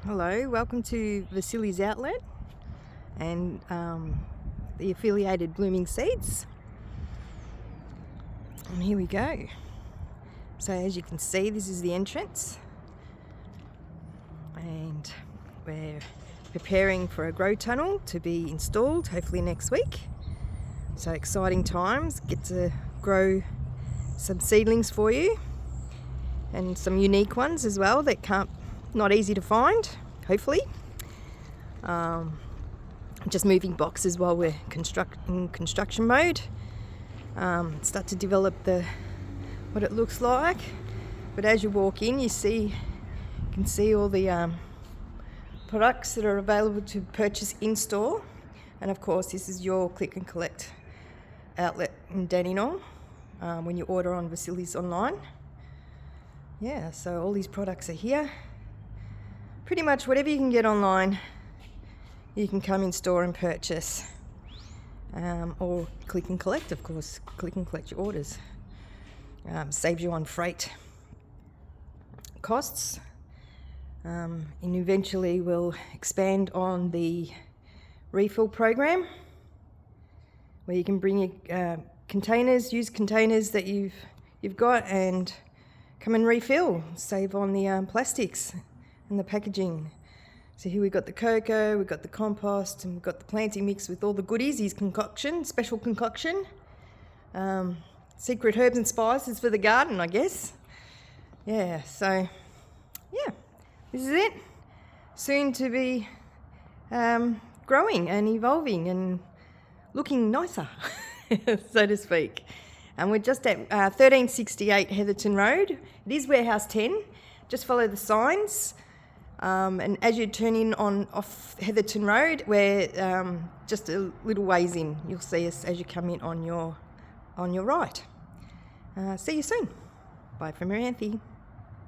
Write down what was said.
Hello, welcome to Vasili's outlet and the affiliated blooming seeds. And here we go. So as you can see, this is the entrance and we're preparing for a grow tunnel to be installed hopefully next week. So exciting times, get to grow some seedlings for you and some unique ones as well that not easy to find, hopefully. Just moving boxes while we're in construction mode. Start to develop what it looks like. But as you walk in, you can see all the products that are available to purchase in store. And of course, this is your click and collect outlet in Dandenong when you order on Vasili's online. Yeah, so all these products are here. Pretty much whatever you can get online, you can come in store and purchase. Or click and collect, of course. Click and collect your orders. Saves you on freight costs. And eventually we'll expand on the refill program where you can bring your used containers that you've got and come and refill. Save on the plastics and the packaging. So here we've got the cocoa, we've got the compost, and we've got the planting mix with all the goodies, his concoction, special concoction. Secret herbs and spices for the garden, I guess. Yeah, so, yeah, this is it. Soon to be growing and evolving and looking nicer, so to speak. And we're just at 1368 Heatherton Road. It is Warehouse 10. Just follow the signs. And as you turn in off Heatherton Road, we're just a little ways in. You'll see us as you come in on your right. See you soon. Bye from Maranthe.